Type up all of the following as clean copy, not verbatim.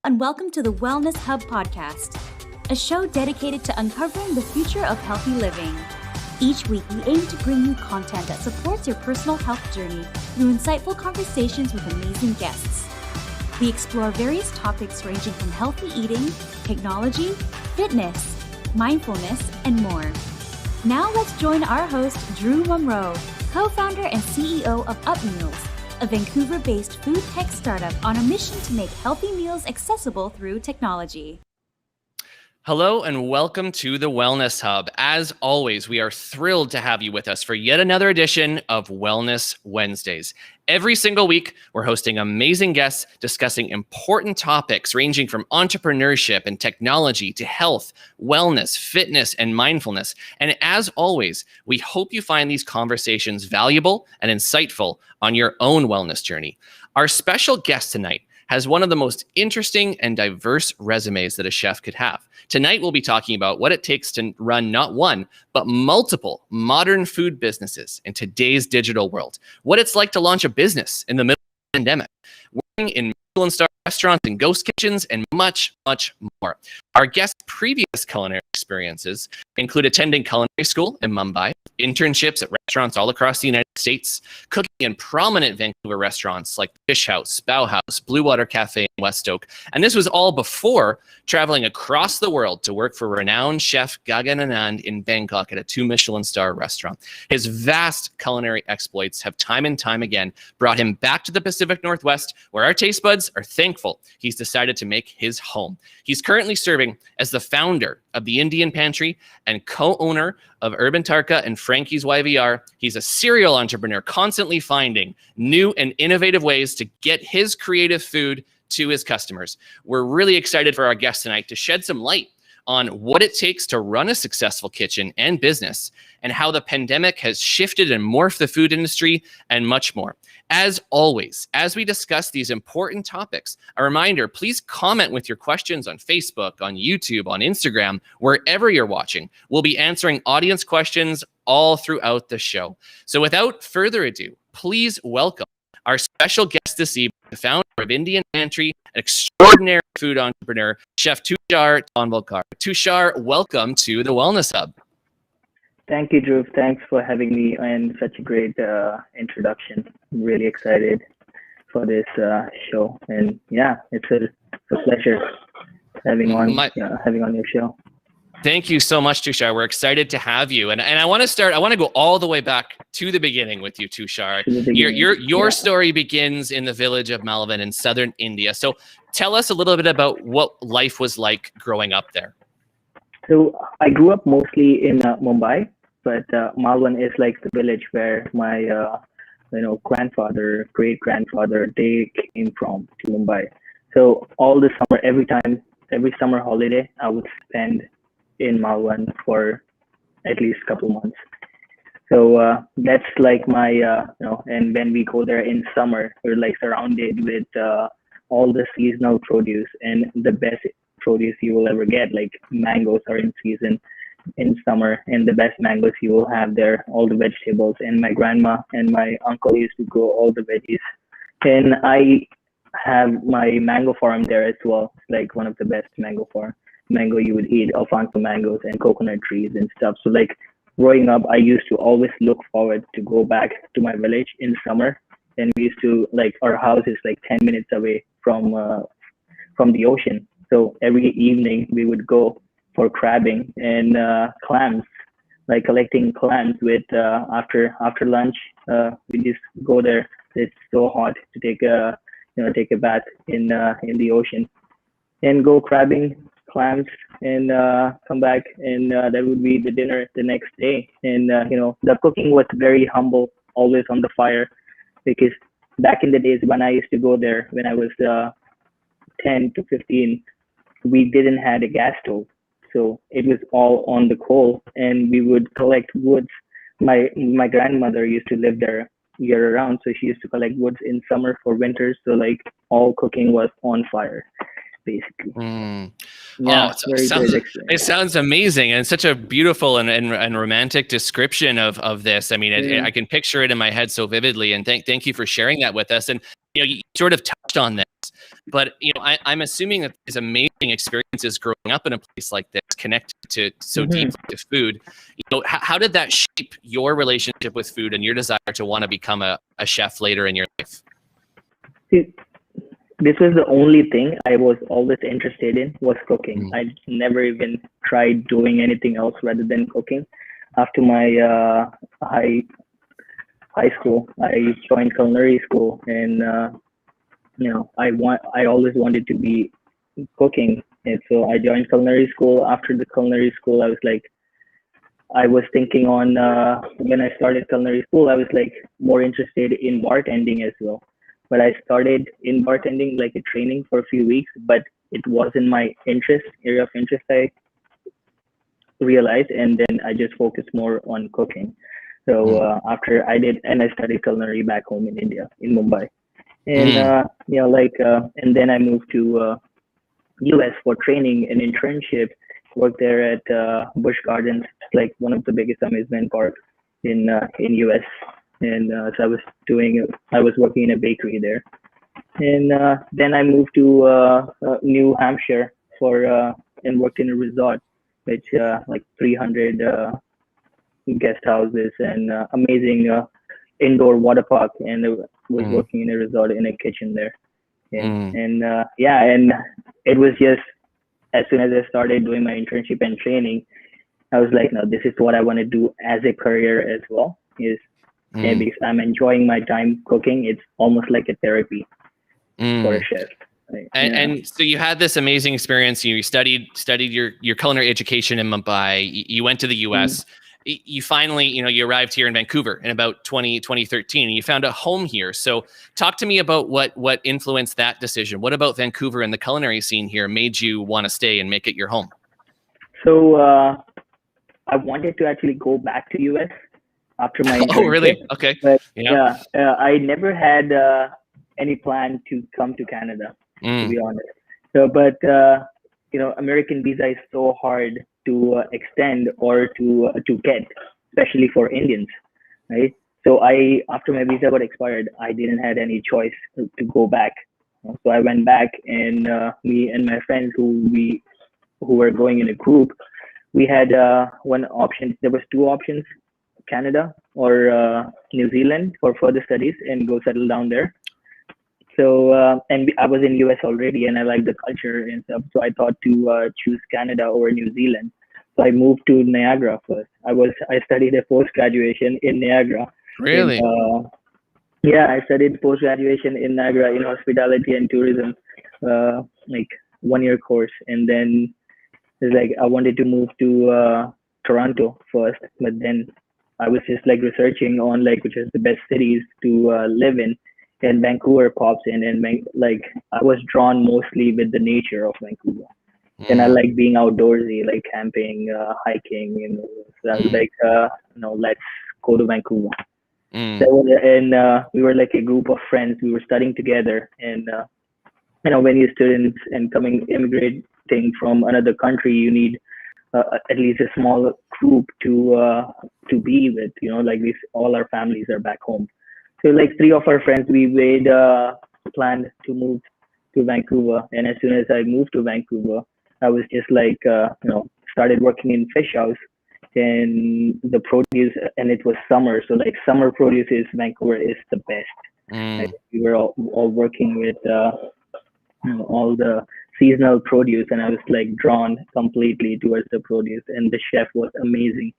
and welcome to the Wellness Hub podcast, a show dedicated to uncovering the future of healthy living. Each week, we aim to bring you content that supports your personal health journey through insightful conversations with amazing guests. We explore various topics ranging from healthy eating, technology, fitness, mindfulness, and more. Now let's join our host, Drew Munro, co-founder and CEO of UpMeals, a Vancouver-based food tech startup on a mission to make healthy meals accessible through technology. Hello and welcome to the Wellness Hub. As always, we are thrilled to have you with us for yet another edition of Wellness Wednesdays. Every single week, we're hosting amazing guests discussing important topics ranging from entrepreneurship and technology to health, wellness, fitness, and mindfulness. And as always, we hope you find these conversations valuable and insightful on your own wellness journey. Our special guest tonight has one of the most interesting and diverse resumes that a chef could have. Tonight, we'll be talking about what it takes to run not one, but multiple modern food businesses in today's digital world, what it's like to launch a business in the middle of the pandemic, working in Michelin star restaurants and ghost kitchens, and much, much more. Our guest's previous culinary experiences include attending culinary school in Mumbai, internships at restaurants all across the United States, cooking in prominent Vancouver restaurants like Fish House, Bow House, Blue Water Cafe in West Oak. And this was all before traveling across the world to work for renowned chef Gagan Anand in Bangkok at a 2 Michelin star restaurant. His vast culinary exploits have time and time again brought him back to the Pacific Northwest, where our taste buds are thankful he's decided to make his home. He's currently serving as the founder of the Indian Pantry and co-owner of Urban Tarka and Frankie's YVR. He's a serial entrepreneur, constantly finding new and innovative ways to get his creative food to his customers. We're really excited for our guest tonight to shed some light on what it takes to run a successful kitchen and business, and how the pandemic has shifted and morphed the food industry, and much more. As always, as we discuss these important topics, a reminder, please comment with your questions on Facebook, on YouTube, on Instagram, wherever you're watching. We'll be answering audience questions all throughout the show. So without further ado, please welcome our special guest this evening, the founder of Indian Pantry, an extraordinary food entrepreneur, Chef Tushar Tondvalkar. Tushar, welcome to the Wellness Hub. Thank you, Drew. Thanks for having me and such a great introduction. I'm really excited for this show. And yeah, it's a pleasure having on your show. Thank you so much, Tushar. We're excited to have you. And I want to go all the way back to the beginning with you, Tushar. Your story begins in the village of Malvan in southern India. So tell us a little bit about what life was like growing up there. So I grew up mostly in Mumbai, but Malvan is like the village where my grandfather, great-grandfather, they came from to Mumbai. So all the summer, every summer holiday, I would spend in Malvan for at least a couple months. So that's like my, and when we go there in summer, we're like surrounded with all the seasonal produce and the best produce you will ever get. Like mangoes are in season in summer, and the best mangoes you will have there, all the vegetables. And my grandma and my uncle used to grow all the veggies. And I have my mango farm there as well, like one of the best mango you would eat, Alfonso mangoes and coconut trees and stuff. So like growing up, I used to always look forward to go back to my village in summer. And we used to, like, our house is like 10 minutes away from the ocean. So every evening we would go for crabbing and clams, like collecting clams with after lunch. We just go there. It's so hot to take a bath in the ocean and go crabbing clams and come back, and that would be the dinner the next day. And the cooking was very humble, always on the fire, because back in the days when I used to go there when I was 10 to 15, we didn't have a gas stove, so it was all on the coal, and we would collect woods. My grandmother used to live there year round, so she used to collect woods in summer for winters. So like all cooking was on fire, basically. Yeah, it sounds amazing, and such a beautiful and romantic description of this. I mean, I can picture it in my head so vividly, and thank you for sharing that with us. And you sort of touched on this, But I'm assuming that these amazing experiences growing up in a place like this, connected to so deeply to food. How did that shape your relationship with food and your desire to want to become a chef later in your life? See, this was the only thing I was always interested in, was cooking. I never even tried doing anything else rather than cooking. After my high school, I joined culinary school, and I always wanted to be cooking, and so I joined culinary school. After the culinary school, I was thinking on when I started culinary school, I was like more interested in bartending as well. But I started in bartending, like a training for a few weeks, but it wasn't my area of interest, I realized, and then I just focused more on cooking. So after I studied culinary back home in India, in Mumbai, and and then I moved to US for training and internship. Worked there at Busch Gardens, like one of the biggest amusement parks in US. And so I was working in a bakery there, and then I moved to New Hampshire and worked in a resort, which like 300 guest houses and amazing indoor water park, and I was working in a resort in a kitchen there, and it was just, as soon as I started doing my internship and training, I was like, no, this is what I want to do as a career as well. And because I'm enjoying my time cooking, it's almost like a therapy for a chef. Right? And so you had this amazing experience. You studied your culinary education in Mumbai. You went to the US. You finally, you arrived here in Vancouver in about 2013, and you found a home here. So talk to me about what influenced that decision. What about Vancouver and the culinary scene here made you want to stay and make it your home? So I wanted to actually go back to US after my internship. Oh, really? Okay. But I never had any plan to come to Canada, to be honest. So, but American visa is so hard to extend or to get, especially for Indians, right? So after my visa got expired, I didn't have any choice to go back. So I went back, and me and my friends who were going in a group, we had one option. There was two options: Canada or New Zealand for further studies and go settle down there. So and I was in US already, and I liked the culture and stuff. So I thought to choose Canada over New Zealand. So I moved to Niagara first. I studied a post graduation in Niagara. Really? I studied post graduation in Niagara in hospitality and tourism, like 1-year course. And then it's like I wanted to move to Toronto first, but then I was just like researching on like which is the best cities to live in, and Vancouver pops in, and like I was drawn mostly with the nature of Vancouver, and I like being outdoorsy, like camping, hiking, So I was like, let's go to Vancouver. So, and we were like a group of friends. We were studying together, and when you're students and immigrating from another country, you need at least a small group to be with, like all our families are back home. So like 3 of our friends, we made planned to move to Vancouver. And as soon as I moved to Vancouver, I was just like, started working in fish house and the produce, and it was summer. So like summer produce Vancouver is the best. Like, we were all working with all the seasonal produce, and I was like drawn completely towards the produce, and the chef was amazing.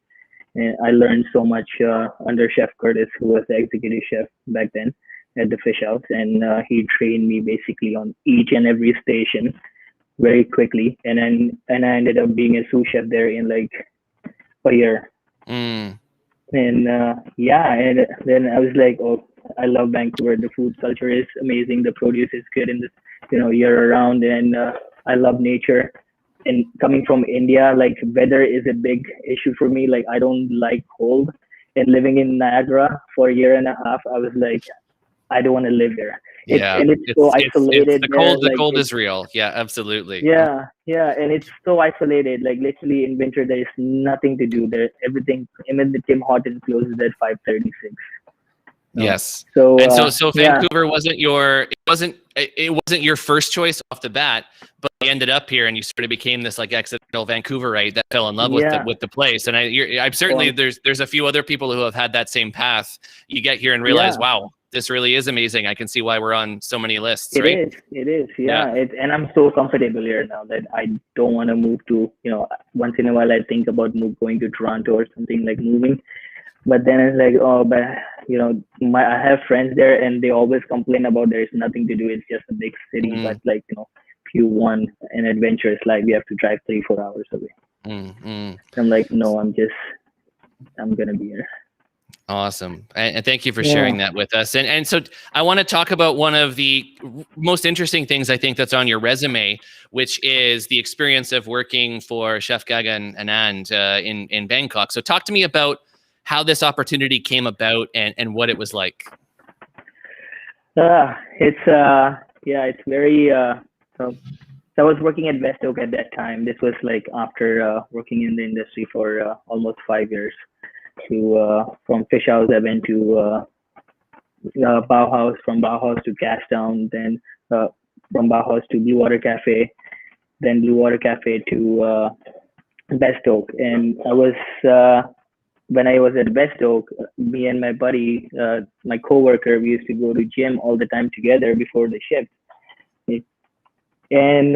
And I learned so much under Chef Curtis, who was the executive chef back then at the fish house, and he trained me basically on each and every station very quickly, and I ended up being a sous chef there in like a year. And and then I was like, oh, I love Vancouver. The food culture is amazing. The produce is good in this, year round, and I love nature. And coming from India, like weather is a big issue for me. Like I don't like cold. And living in Niagara for a year and a half, I was like, I don't want to live here. It's so isolated. The cold is real. Yeah, absolutely. Yeah, and it's so isolated. Like literally in winter, there is nothing to do there. Everything, even the Tim Hortons closes at 5:36. Yes. So Vancouver wasn't it wasn't your first choice off the bat, but you ended up here and you sort of became this like accidental Vancouverite that fell in love with the place. And I'm certainly there's a few other people who have had that same path. You get here and realize, wow, this really is amazing. I can see why we're on so many lists. It is. Yeah. And I'm so comfortable here now that I don't want to move to, once in a while I think about going to Toronto or something, like moving. But then it's like, but I have friends there and they always complain about there's nothing to do. It's just a big city. But like, if you want an adventurous life, you have to drive 3-4 hours away. I'm like, no, I'm going to be here. Awesome. And thank you for sharing that with us. And so I want to talk about one of the most interesting things I think that's on your resume, which is the experience of working for Chef Gagan Anand in Bangkok. So talk to me about how this opportunity came about and what it was like. It's very, so I was working at West Oak at that time. This was like after working in the industry for almost 5 years. From Fish House, I went to Bauhaus, from Bauhaus to Gastown, then from Bauhaus to Blue Water Cafe, then Blue Water Cafe to West Oak. And I was, when I was at West Oak, me and my buddy, my coworker, we used to go to gym all the time together before the shift. And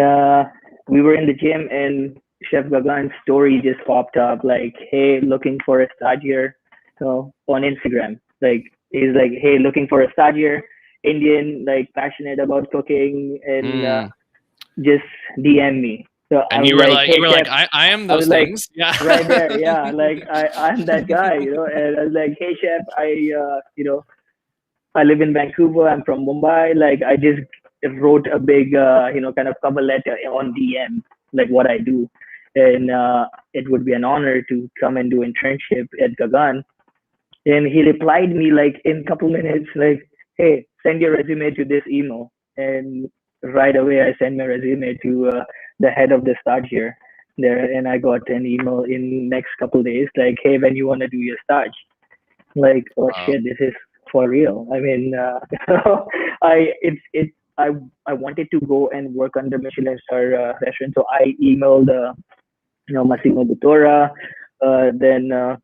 we were in the gym and Chef Gagan's story just popped up, like, hey, looking for a stagiaire. So on Instagram, like, he's like, hey, looking for a stagiaire, Indian, like passionate about cooking, and just DM me. So and you were like, hey, Chef, I am those things. Like, yeah, right there, yeah, like I'm that guy, And I was like, hey, Chef, I live in Vancouver. I'm from Mumbai. Like, I just wrote a big, kind of cover letter on DM, like what I do. And it would be an honor to come and do internship at Gagan. And he replied me like in a couple minutes, like, hey, send your resume to this email. And right away, I sent my resume to the head of the stage there. And I got an email in next couple days, like, hey, when you want to do your stage? Like, oh, wow. Shit, this is for real. I mean, I wanted to go and work under Michelin star restaurant. So I emailed Massimo Bottura, then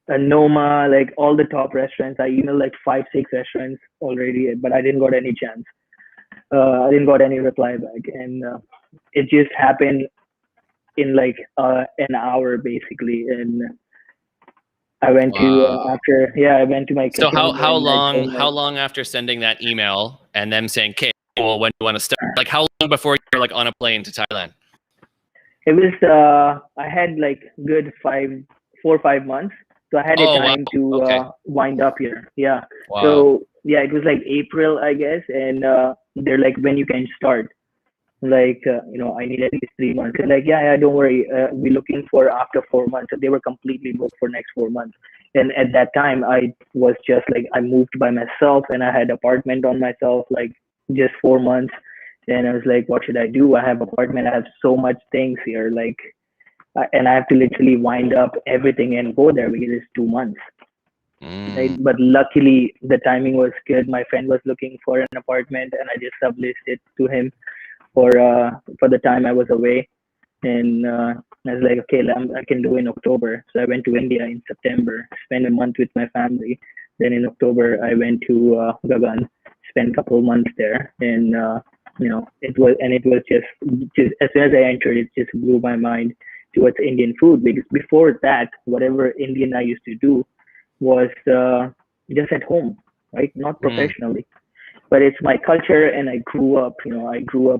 Noma, like all the top restaurants. I emailed like 5-6 restaurants already, but I didn't got any chance. I didn't got any reply back, and it just happened in like an hour basically. And I went to I went to my kitchen. So how long after sending that email and them saying, "Okay, well, when do you want to start?" Like how long before you're like on a plane to Thailand? It was I had like good 4 or 5 months, so I had time to wind up here. Yeah. Wow. So yeah, it was like April, I guess, and they're like, when you can start. Like I need at least 3 months. And like, yeah, don't worry, we're looking for after 4 months. So they were completely booked for next 4 months. And at that time, I was just like, I moved by myself and I had apartment on myself, like just 4 months. And I was like, what should I do? I have apartment. I have so much things here, like, and I have to literally wind up everything and go there because it's 2 months. Right? But luckily, the timing was good. My friend was looking for an apartment, and I just subleased it to him for the time I was away. And I was like, okay, I can do in October. So I went to India in September, spent a month with my family. Then in October, I went to Gagan, spent a couple of months there, and it was just as soon as I entered, it just blew my mind towards Indian food, because before that, whatever Indian I used to do was just at home, right? Not professionally, but it's my culture, and I grew up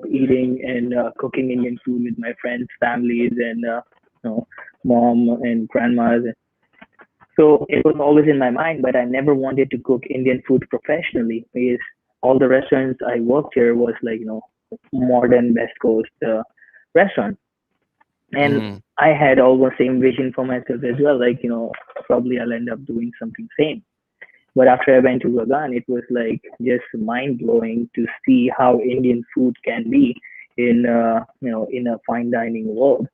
eating and cooking Indian food with my friends, families, and mom and grandmas. So it was always in my mind, but I never wanted to cook Indian food professionally, because all the restaurants I worked here was like, modern West Coast restaurant. And I had almost same vision for myself as well. Like, probably I'll end up doing something same. But after I went to Gagan, it was like just mind blowing to see how Indian food can be in, in a fine dining world,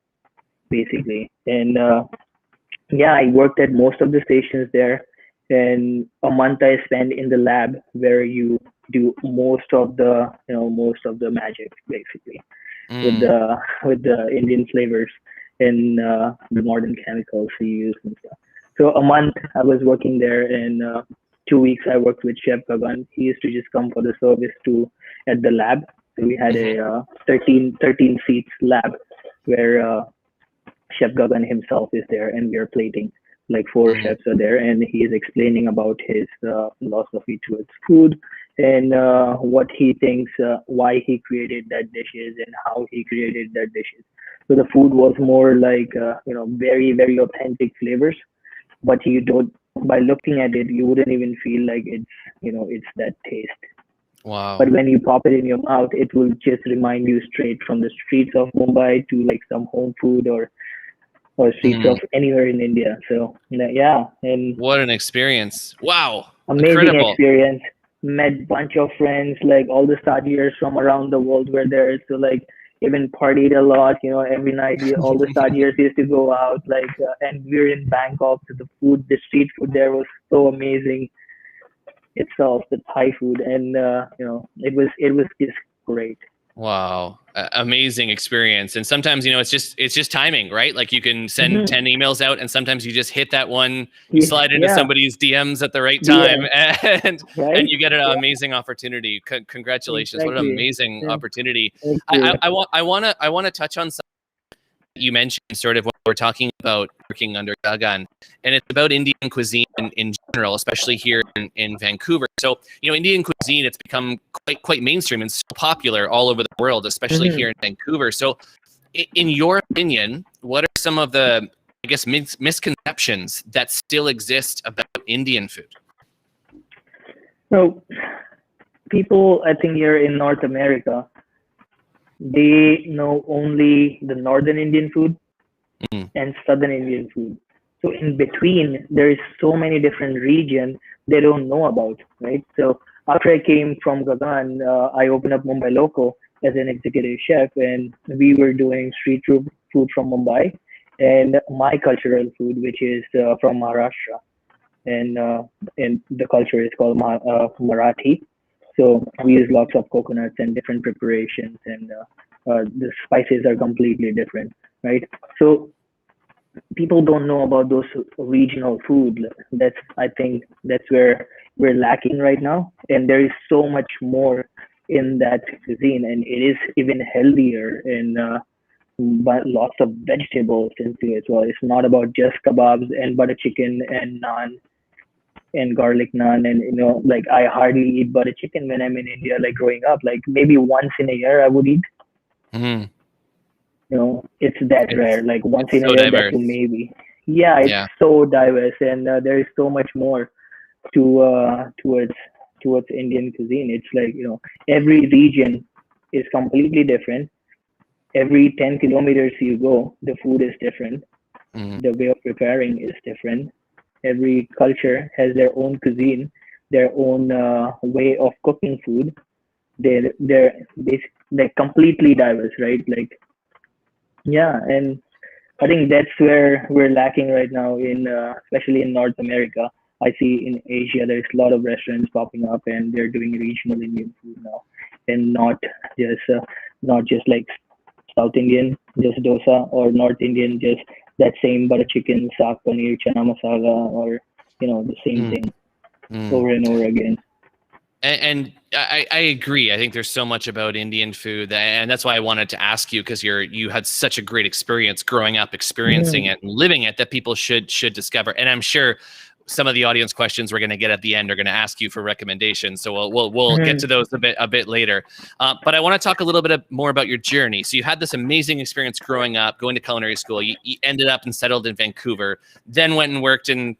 basically. And I worked at most of the stations there. And a month I spent in the lab where you do most of the magic basically with Mm. the Indian flavors and the modern chemicals we use and stuff. So a month I was working there, and 2 weeks I worked with Chef Gagan. He used to just come for the service to at the lab. So we had Mhm. a 13 seats lab where Chef Gagan himself is there, and we are plating. Like four Mm. chefs are there, and he is explaining about his philosophy towards food and what he thinks, why he created that dishes, and how he created that dishes. So the food was more like very very authentic flavors, but you don't by looking at it you wouldn't even feel like it's that taste. But Wow. when you pop it in your mouth, it will just remind you straight from the streets of Mumbai to like some home food or streets Mm. of anywhere in India. So yeah, and What an experience. Wow. amazing Incredible. experience. Met bunch of friends, like all the stagiaires from around the world were there. So like even partied a lot, every night all the stagiaires used to go out. Like and we were in Bangkok, so the street food there was so amazing itself, the Thai food, and it was just great. Wow. Amazing experience. And sometimes, it's just timing, right? Like you can send Hmm. 10 emails out and sometimes you just hit that one, you slide into Yeah, somebody's DMs at the right time yeah, and right. you get an Yeah, amazing opportunity. Congratulations. What an exactly. amazing Yeah, opportunity. thank I, I, you. I want I want to touch on something you mentioned sort of when we're talking about working under Gagan, and it's about Indian cuisine in general, especially here in Vancouver. So, Indian cuisine, it's become quite mainstream and so popular all over the world, especially Hmm. here in Vancouver. So, in your opinion, what are some of the, I guess, misconceptions that still exist about Indian food? So people, I think here in North America, they know only the Northern Indian food Mm. and Southern Indian food. So in between, there is so many different regions they don't know about, right? So after I came from Gagan, I opened up Mumbai Loco as an executive chef, and we were doing food from Mumbai and my cultural food, which is from Maharashtra, and the culture is called Marathi. So we use lots of coconuts and different preparations, and the spices are completely different, right? So people don't know about those regional food. That's I think that's where we're lacking right now, and there is so much more in that cuisine, and it is even healthier and but lots of vegetables into it as well. It's not about just kebabs and butter chicken and naan and garlic naan, and like I hardly eat butter chicken when I'm in India. Like growing up, like maybe once in a year I would eat. Mm. It's that rare. It's Like once it's in a so year, that too diverse. maybe. Yeah, it's Yeah. so diverse, and there is so much more to towards Indian cuisine. It's like every region is completely different. Every 10 kilometers you go, the food is different. Mm. The way of preparing is different. Every culture has their own cuisine, their own way of cooking food. They're completely diverse, right? Like yeah, and I think that's where we're lacking right now in especially in North America. I see in Asia there's a lot of restaurants popping up and they're doing regional Indian food now, and just uh, not just like South Indian, just dosa, or North Indian, just that same butter chicken, saag paneer, chana masala, or the same Mm. thing Mm. over and over again. And I agree. I think there's so much about Indian food, and that's why I wanted to ask you, because you had such a great experience growing up, experiencing Mhm. it, and living it, that people should discover. And I'm sure some of the audience questions we're going to get at the end are going to ask you for recommendations. So we'll get Mhm. to those a bit later. But I want to talk a little bit more about your journey. So you had this amazing experience growing up, going to culinary school. You ended up and settled in Vancouver, then went and worked in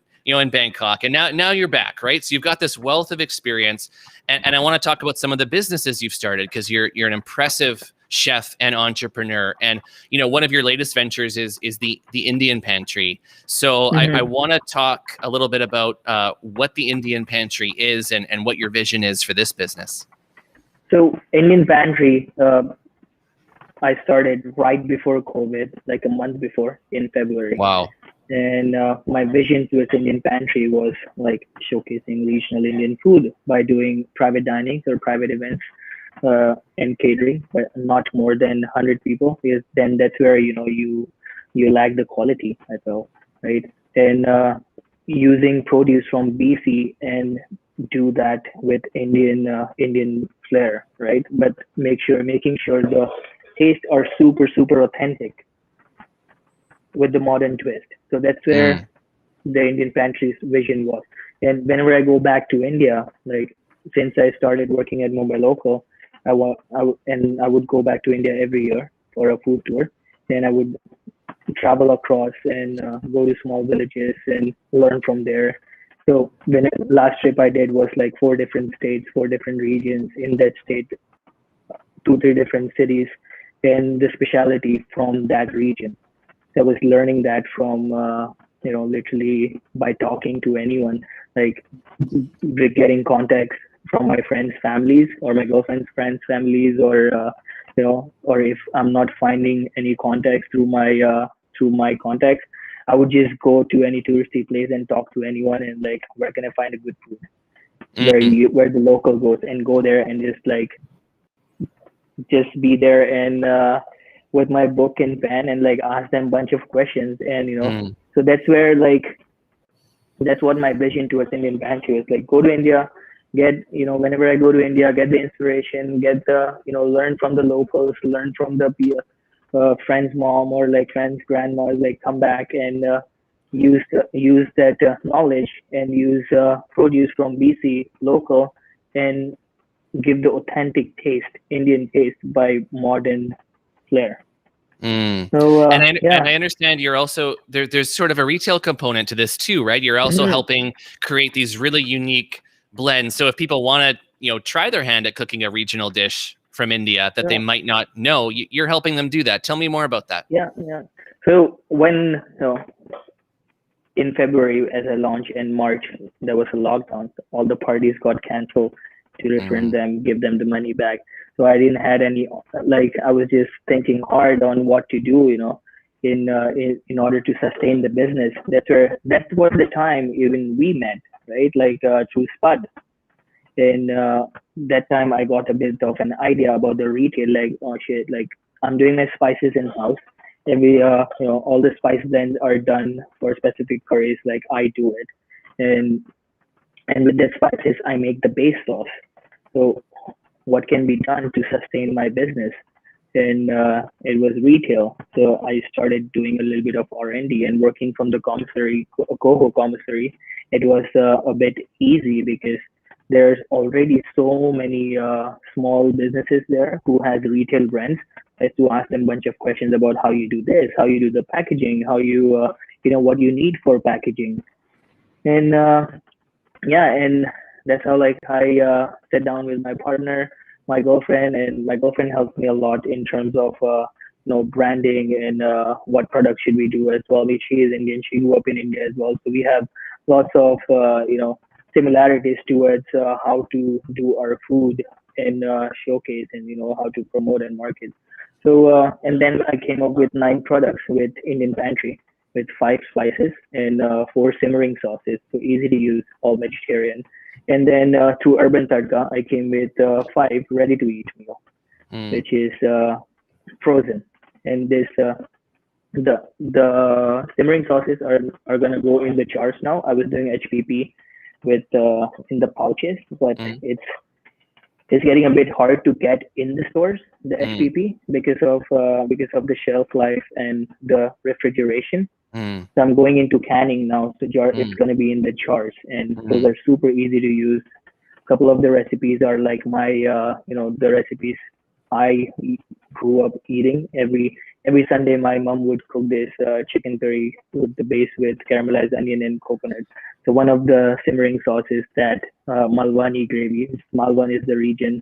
Bangkok, and now you're back, right? So you've got this wealth of experience, and I want to talk about some of the businesses you've started, because you're an impressive chef and entrepreneur, and one of your latest ventures is the Indian Pantry. So I Mhm. want to talk a little bit about what the Indian Pantry is and what your vision is for this business. So Indian Pantry, I started right before COVID, like a month before in February. Wow. And my vision towards Indian Pantry was like showcasing regional Indian food by doing private dining or private events and catering, but not more than 100 people, because then that's where you lack the quality as well, right? And using produce from BC and do that with Indian flair, right? But making sure the tastes are super authentic with the modern twist. So that's Mm. where the Indian Pantry's vision was. And whenever I go back to India, like since I started working at Mumbai Local, I would go back to India every year for a food tour. And I would travel across and go to small villages and learn from there. So when last trip I did was like 4 different states, 4 different regions in that state, 2, 3 different cities, and the speciality from that region. I was learning that from literally by talking to anyone, like getting context from my friends' families or my girlfriend's friends' families, or or if I'm not finding any context through my contacts, I would just go to any touristy place and talk to anyone and like where can I find a good food, Mm. where the local goes, and go there and just be there and with my book and pen and like ask them a bunch of questions. And Mm. so that's where like that's what my vision towards Indian Pantry is, like go to India, get whenever I go to India, get the inspiration, get the learn from the locals, learn from the friend's mom or like friend's grandma, like come back and use that knowledge and use produce from BC local and give the authentic taste, Indian taste by modern flair. Mm. So And yeah. I understand you're also there's sort of a retail component to this too, right? You're also Mhm. helping create these really unique blends. So if people want to, try their hand at cooking a regional dish from India that they Yeah, might not know, you're helping them do that. Tell me more about that. yeah. So when in February, as I launched in March, there was a lockdown. All the parties got canceled to refund Mm. them, give them the money back. So I didn't had any, like I was just thinking hard on what to do, in order to sustain the business. That was the time even we met, right? Like through Spud. And that time I got a bit of an idea about the retail, like oh shit, like I'm doing my spices in house. Every all the spice blends are done for specific curries, like I do it. And with the spices I make the base sauce. So what can be done to sustain my business? And it was retail. So I started doing a little bit of R&D and working from the commissary, Coho commissary. It was a bit easy because there's already so many small businesses there who has retail brands. I had to ask them a bunch of questions about how you do this, how you do the packaging, how what you need for packaging. And yeah, and that's how like I sat down with my partner, my girlfriend, and my girlfriend helped me a lot in terms of branding and what products should we do as well. She is Indian, she grew up in India as well, so we have lots of similarities towards how to do our food and showcase and how to promote and market. So and then I came up with 9 products with Indian Pantry, with 5 spices and 4 simmering sauces, so easy to use, all vegetarian. And then through Urban Tadka, I came with 5 ready-to-eat meal, Mm. which is frozen. And this the simmering sauces are gonna go in the jars now. I was doing HPP with in the pouches, but Mm. it's getting a bit hard to get in the stores, the Mm. HPP, because of the shelf life and the refrigeration. Mm. So I'm going into canning now. So it's Mm. going to be in the jars, and those Mm. are super easy to use. A couple of the recipes are like my, the recipes I grew up eating. Every Sunday, my mom would cook this chicken curry with the base with caramelized onion and coconut. So one of the simmering sauces that Malwani gravy. Malwan is the region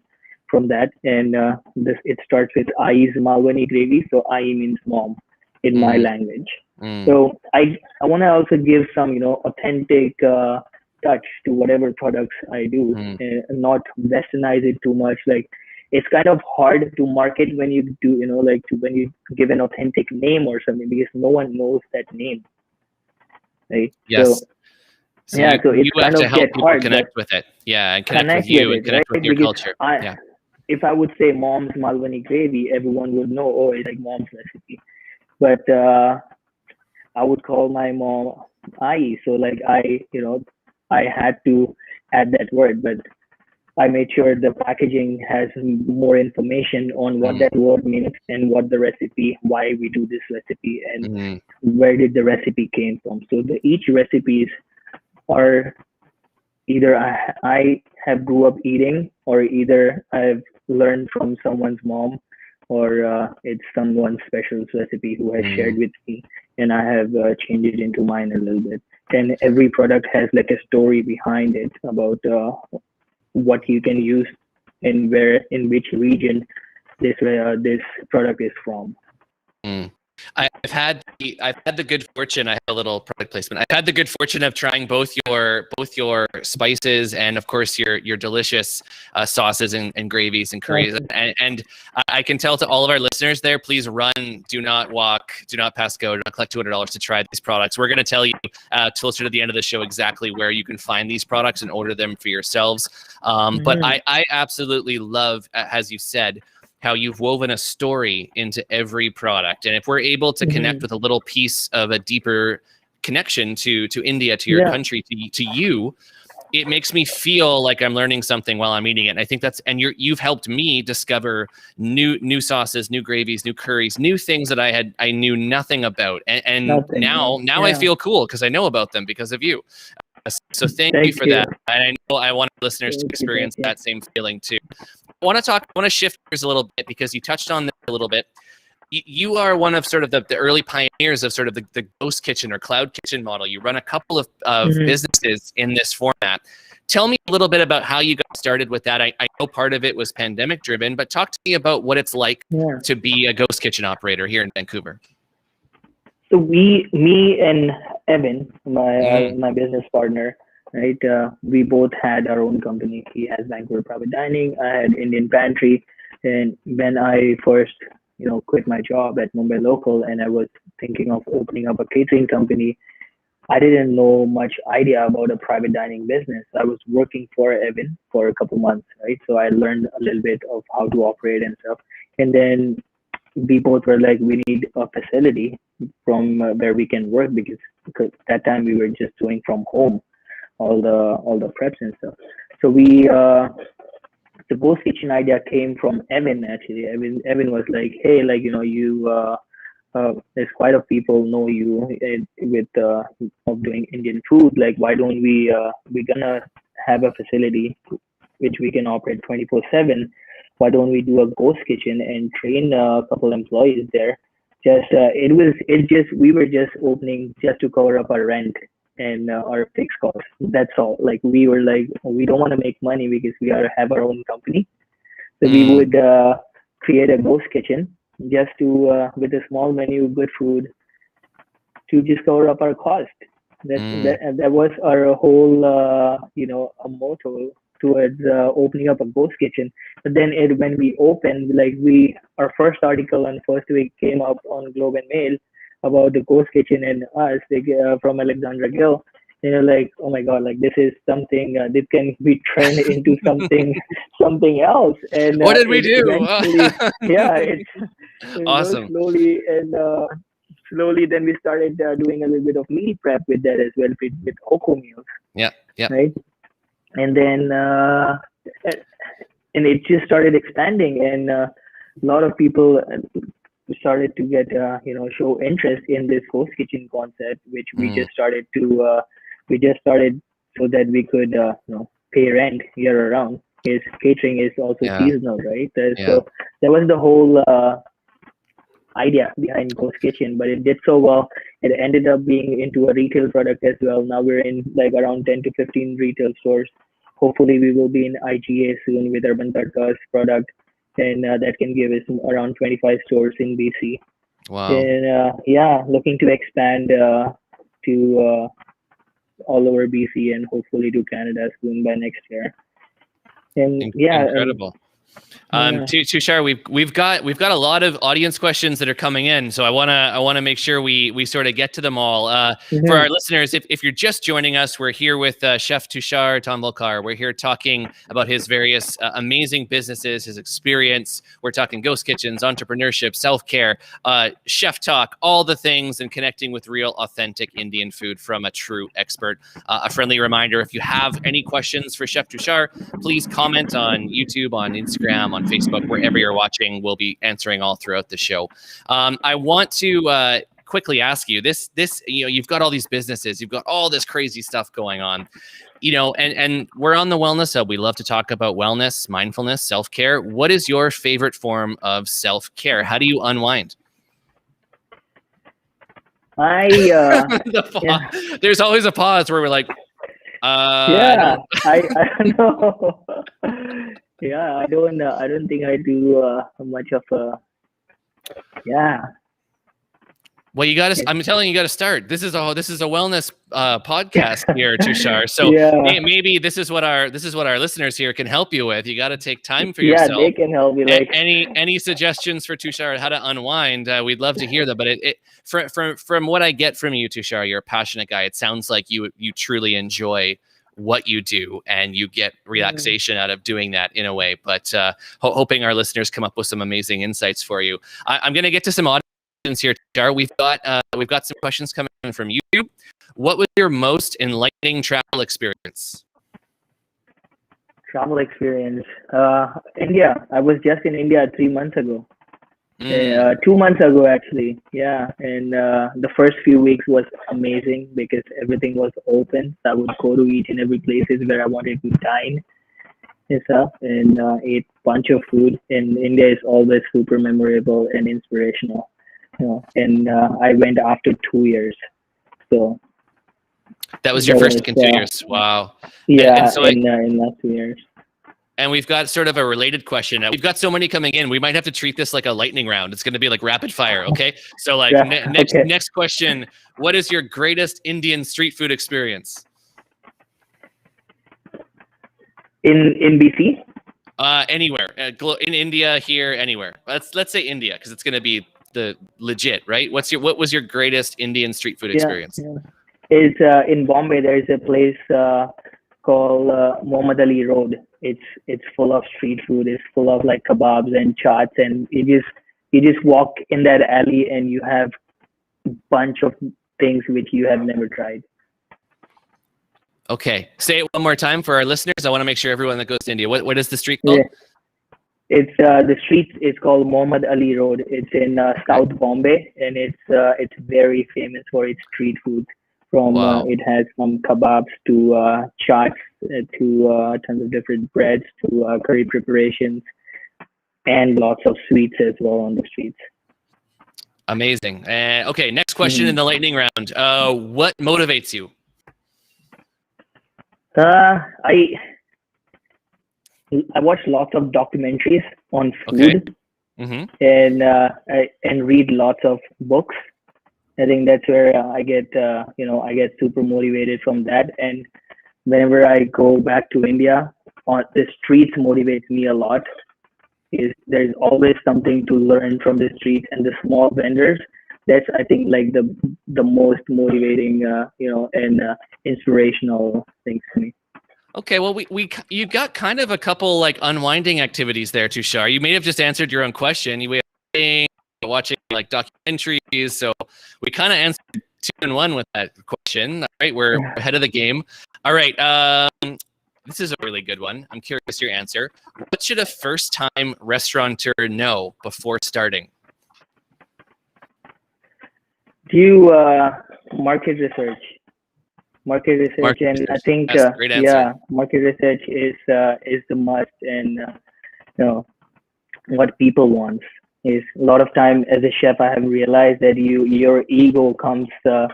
from that, and this it starts with Ai's Malwani gravy. So Ai means mom in my Mm. language. Mm. So I want to also give some authentic touch to whatever products I do, Mm. and not westernize it too much. Like it's kind of hard to market when you do like when you give an authentic name or something, because no one knows that name. right? Yes. So Yeah, so it's you have kind to of help get people hard, but connect with it. Yeah, and connect with connect with you and it, connect with right? your Because culture. Yeah. if I would say mom's Malwani gravy, everyone would know, oh, it's like mom's recipe. But I would call my mom Ai, so like I had to add that word, but I made sure the packaging has more information on what Mm, that word means and what the recipe, why we do this recipe, and mm, where did the recipe came from. So each recipes are either I have grew up eating, or either I've learned from someone's mom, or it's someone's special recipe who has shared mm. with me, and I have changed it into mine a little bit. And every product has like a story behind it about what you can use and where, in which region this product is from. Mm. I've had the good fortune. I have a little product placement. I've had the good fortune of trying both your spices and of course your delicious sauces and gravies and curries. Okay. And I can tell to all of our listeners there, please run, do not walk, do not pass go, do not collect $200 to try these products. We're going to tell you closer to the end of the show exactly where you can find these products and order them for yourselves. But Mm-hmm. I absolutely love, as you said, how you've woven a story into every product. And if we're able to connect Mm-hmm. with a little piece of a deeper connection to India, to your Yeah. country, to you, it makes me feel like I'm learning something while I'm eating it. And I think and you've helped me discover new sauces, new gravies, new curries, new things that I knew nothing about. And Nothing. now I Yeah. feel cool because I know about them because of you. So thank you Thank for you. that. And I know I want listeners to Thank you. Thank experience you. that same feeling too. I want to shift gears a little bit because you touched on this a little bit. You are one of sort of the early pioneers of sort of the ghost kitchen or cloud kitchen model. You run a couple of Mm-hmm. businesses in this format. Tell me a little bit about how you got started with that. I know part of it was pandemic driven, but talk to me about what it's like Yeah. to be a ghost kitchen operator here in Vancouver. So me and Evan, Mm, my business partner, right? We both had our own company. He has Vancouver Private Dining. I had Indian Pantry. And when I first, quit my job at Mumbai Local, and I was thinking of opening up a catering company, I didn't know much idea about a private dining business. I was working for Evan for a couple months, right? So I learned a little bit of how to operate and stuff. And then we both were like, we need a facility from where we can work, because that time we were just doing from home all the preps and stuff. So the ghost kitchen idea came from Evan actually. Evan was like, hey, like you there's quite a people know you with of doing Indian food. Like, why don't we gonna have a facility which we can operate 24/7. Why don't we do a ghost kitchen and train a couple employees there? Just it just we were just opening just to cover up our rent and our fixed costs. That's all. Like, we were like, we don't want to make money because we have our own company. So we mm, would create a ghost kitchen just to with a small menu, good food, to just cover up our cost. mm, That was our whole a motto towards opening up a ghost kitchen. But then when we opened, like, our first article and first week came up on Globe and Mail about the ghost kitchen and us, like, from Alexandra Gill. Like, oh my god, like, this is something this can be turned into something else. And what did we it do? eventually, yeah, Awesome. slowly, and slowly then we started doing a little bit of meal prep with that as well, with UpMeals, Yeah. Yeah. right? And then and it just started expanding, and a lot of people started to get show interest in this ghost kitchen concept, which Mm, we just started so that we could pay rent year around, because catering is also yeah. seasonal, right? Yeah. So that was the whole idea behind ghost kitchen, but it did so well. It ended up being into a retail product as well. Now we're in like around 10 to 15 retail stores. Hopefully we will be in IGA soon with Urban Tadka's product, and that can give us around 25 stores in BC. Wow. And yeah, looking to expand to all over BC and hopefully to Canada soon by next year. And yeah, Incredible. Tushar, we've got a lot of audience questions that are coming in, so I wanna make sure we sort of get to them all. For our listeners, if you're just joining us, we're here with Chef Tushar Tondvalkar. We're here talking about his various amazing businesses, his experience. We're talking ghost kitchens, entrepreneurship, self-care, chef talk, all the things, and connecting with real, authentic Indian food from a true expert. A friendly reminder: if you have any questions for Chef Tushar, please comment on YouTube, on Instagram, on Facebook, wherever you're watching. We'll be answering all throughout the show. I want to quickly ask you this, you've got all these businesses, you've got all this crazy stuff going on, and we're on the Wellness Hub. We love to talk about wellness, mindfulness, self-care. What is your favorite form of self-care? How do you unwind? There's always a pause where we're like, I know. Yeah, I don't think I do much of a. Yeah. Well, I'm telling you, got to start. This is a wellness podcast here, Tushar. So maybe this is what our listeners here can help you with. You got to take time for yourself. Yeah, they can help you. Like any suggestions for Tushar on how to unwind? We'd love to hear them. But from what I get from you, Tushar, you're a passionate guy. It sounds like you truly enjoy what you do, and you get relaxation out of doing that in a way. But hoping our listeners come up with some amazing insights for you. I'm going to get to some audience here, Tushar. We've got some questions coming from YouTube. What was your most enlightening travel experience? Travel experience, India. I was just in India 3 months ago. 2 months ago, actually. Yeah, and the first few weeks was amazing because everything was open. So I would go to each and every places where I wanted to dine and stuff, and ate bunch of food. And India is always super memorable and inspirational. And I went after 2 years. So that was your first in 2 years. Wow. Yeah, and so in last 2 years. And we've got sort of a related question. We've got so many coming in. We might have to treat this like a lightning round. It's going to be like rapid fire. Okay. So next question. What is your greatest Indian street food experience? In BC? Anywhere. In India, here, anywhere. Let's say India, because it's going to be the legit, right? What was your greatest Indian street food experience? Yeah. It's in Bombay. There is a place called Muhammad Ali Road. It's full of street food. It's full of like kebabs and chaats, and you just walk in that alley and you have a bunch of things which you have never tried. Okay, say it one more time for our listeners. I want to make sure everyone that goes to India. What is the street called? Yeah. It's the street is called Muhammad Ali Road. It's in South Bombay, and it's very famous for its street food. It has from kebabs to chaats to tons of different breads to curry preparations, and lots of sweets as well on the streets. Amazing. Okay, next question in the lightning round. What motivates you? I watch lots of documentaries on food, and read lots of books. I think that's where I get super motivated from that. And whenever I go back to India, on the streets motivates me a lot. There's always something to learn from the streets and the small vendors. That's, I think, like the most motivating, and inspirational things to me. Okay, well, you got kind of a couple like unwinding activities there, Tushar. You may have just answered your own question. You were watching like documentaries, so we kind of answered 2 in 1 with that question. All right, we're ahead of the game. All right, this is a really good one. I'm curious your answer. What should a first-time restaurateur know before starting? Do market research. And I think market research is the must, and what people want is a lot of time as a chef. I have realized that your ego comes a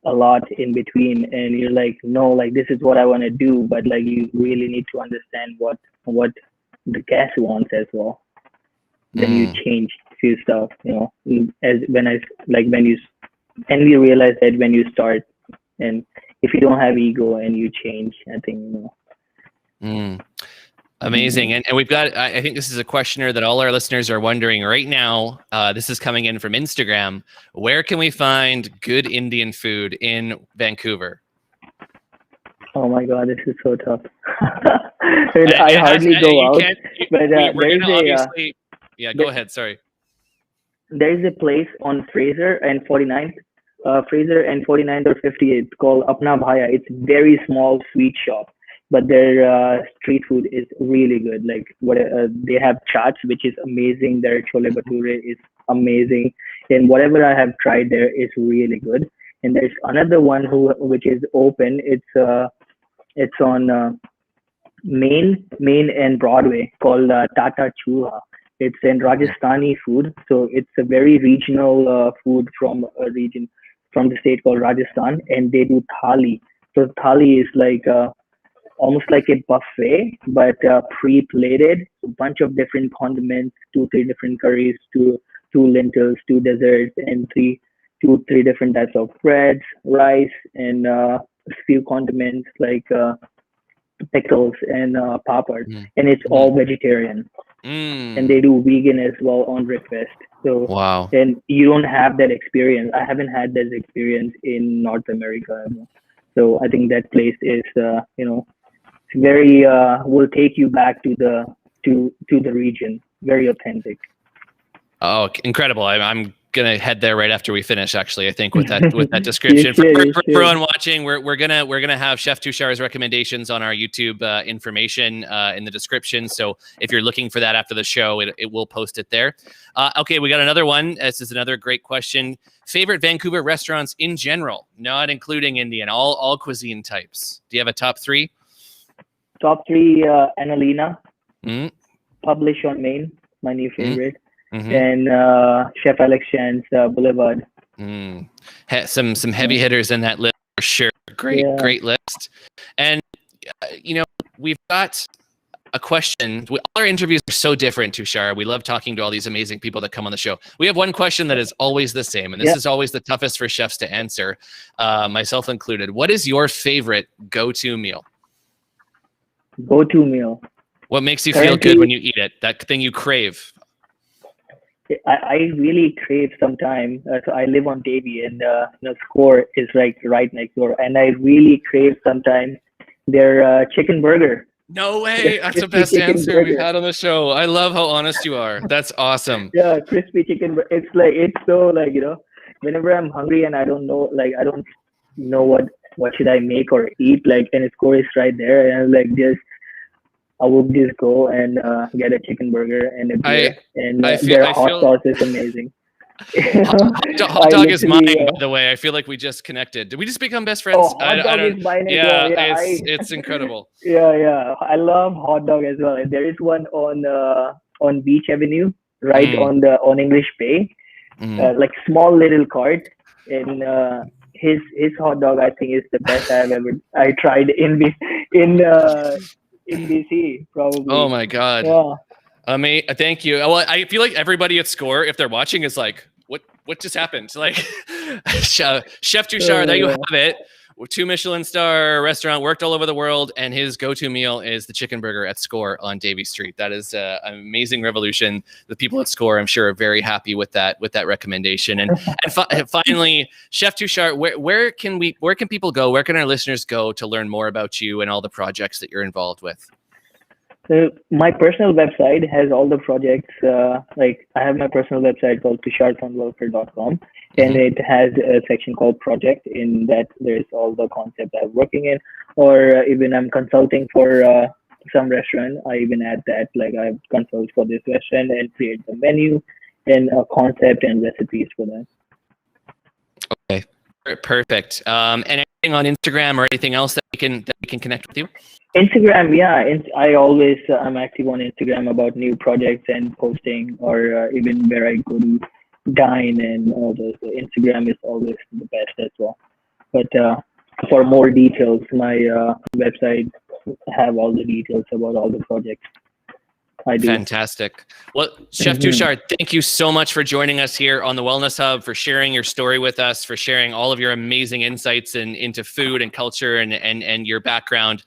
lot in between, and you're like, no, like this is what I want to do, but like you really need to understand what the guest wants as well. Then you change few stuff, as when you realize that when you start, and if you don't have ego and you change, I think Amazing. And we've got, I think this is a questioner that all our listeners are wondering right now. This is coming in from Instagram. Where can we find good Indian food in Vancouver? Oh my God, this is so tough. I hardly go out, but we're gonna obviously. Yeah, go ahead. Sorry. There is a place on Fraser and 49th, Fraser and 49th or 58th called Apna Bhaya. It's very small sweet shop, but their street food is really good. Like what they have chaats, which is amazing. Their chole bhature is amazing, and whatever I have tried there is really good. And there's another one which is open. It's on Main and Broadway called Tata Chuha. It's in Rajasthani food, so it's a very regional food from a region from the state called Rajasthan, and they do thali. So thali is like almost like a buffet, but pre-plated. A bunch of different condiments, three different curries, two lentils, two desserts, and three different types of breads, rice, and a few condiments like pickles and papad, and it's all vegetarian. And they do vegan as well on request. So wow. And you don't have that experience. I haven't had that experience in North America. So I think that place is very will take you back to the region. Very authentic. Oh, incredible! I'm gonna head there right after we finish. Actually, I think with that description. For everyone watching, we're gonna have Chef Tushar's recommendations on our YouTube information in the description. So if you're looking for that after the show, it will post it there. Okay, we got another one. This is another great question. Favorite Vancouver restaurants in general, not including Indian, all cuisine types. Do you have a top three? Top three: Annalena, Publish on Main, my new favorite. And Chef Alex Chan's Boulevard. Some heavy hitters in that list for sure. Great list. And we've got a question. All our interviews are so different, Tushar. We love talking to all these amazing people that come on the show. We have one question that is always the same, and this is always the toughest for chefs to answer, myself included. What is your favorite go-to meal? Go-to meal. What makes you feel good when you eat it? That thing you crave. I really crave sometime. So I live on Davie, and Score is like right next door, and I really crave sometimes their chicken burger. No way! That's the best answer we've had on the show. I love how honest you are. That's awesome. Yeah, crispy chicken. It's so whenever I'm hungry and I don't know what should I make or eat, and Score is right there, and I will just go and get a chicken burger and a beer, their hot sauce is amazing. Hot dog is mine, by the way. I feel like we just connected. Did we just become best friends? Oh, hot dog is mine as well. Yeah, it's incredible. Yeah. I love hot dog as well. And there is one on Beach Avenue, right on English Bay, like small little cart, and his hot dog I think is the best I tried in BC, probably. Oh my God. Yeah. Thank you. Well, I feel like everybody at Score, if they're watching, is like, what just happened? Like, Chef Tushar, there you have it. 2 Michelin star restaurant, worked all over the world, and his go-to meal is the chicken burger at Score on Davie Street. That is an amazing revolution. The people at Score, I'm sure, are very happy with that recommendation. And finally, Chef Tushar, where can people go? Where can our listeners go to learn more about you and all the projects that you're involved with? So my personal website has all the projects. I have my personal website called tushartondvalkar.com, and it has a section called project. In that, there's all the concepts I'm working in, or even I'm consulting for some restaurant. I even add that, I consult for this restaurant and create the menu and a concept and recipes for that. Okay, perfect. And anything on Instagram or anything else that we can connect with you? Instagram, yeah. I'm active on Instagram about new projects and posting, or even where I go to dine and all those. So Instagram is always the best as well. But for more details, my website have all the details about all the projects I do. Fantastic. Well, Chef Tushar, thank you so much for joining us here on the Wellness Hub, for sharing your story with us, for sharing all of your amazing insights into food and culture and your background.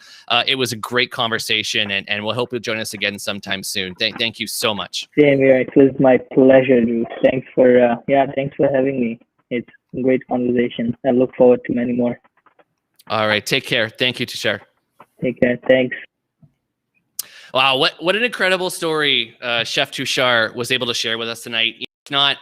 It was a great conversation, and we'll hope you'll join us again sometime soon. Thank you so much. Same here. It was my pleasure, Drew. Thanks for having me. It's a great conversation. I look forward to many more. All right. Take care. Thank you, Tushar. Take care. Thanks. Wow, what an incredible story Chef Tushar was able to share with us tonight. It's not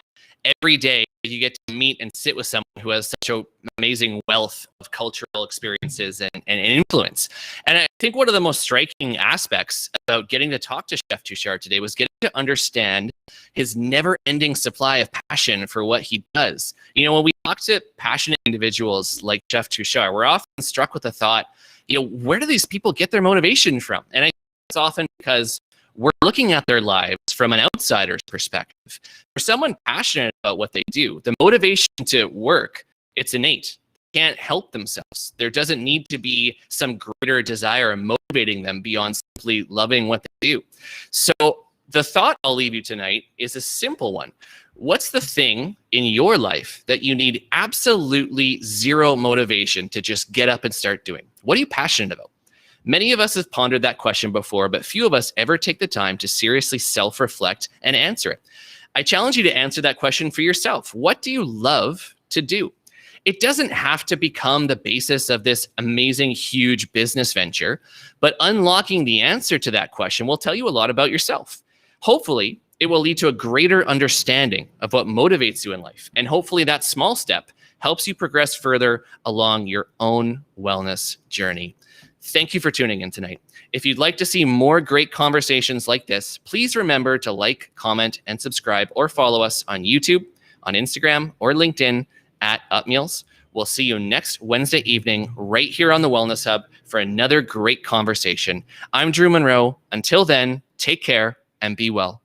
every day you get to meet and sit with someone who has such an amazing wealth of cultural experiences and influence. And I think one of the most striking aspects about getting to talk to Chef Tushar today was getting to understand his never-ending supply of passion for what he does. You know, when we talk to passionate individuals like Chef Tushar, we're often struck with the thought, you know, where do these people get their motivation from? And I it's often because we're looking at their lives from an outsider's perspective. For someone passionate about what they do, the motivation to work, it's innate. They can't help themselves. There doesn't need to be some greater desire motivating them beyond simply loving what they do. So the thought I'll leave you tonight is a simple one. What's the thing in your life that you need absolutely zero motivation to just get up and start doing? What are you passionate about? Many of us have pondered that question before, but few of us ever take the time to seriously self-reflect and answer it. I challenge you to answer that question for yourself. What do you love to do? It doesn't have to become the basis of this amazing, huge business venture, but unlocking the answer to that question will tell you a lot about yourself. Hopefully, it will lead to a greater understanding of what motivates you in life. And hopefully that small step helps you progress further along your own wellness journey. Thank you for tuning in tonight. If you'd like to see more great conversations like this, please remember to like, comment, and subscribe or follow us on YouTube, on Instagram, or LinkedIn at UpMeals. We'll see you next Wednesday evening right here on the Wellness Hub for another great conversation. I'm Drew Munro. Until then, take care and be well.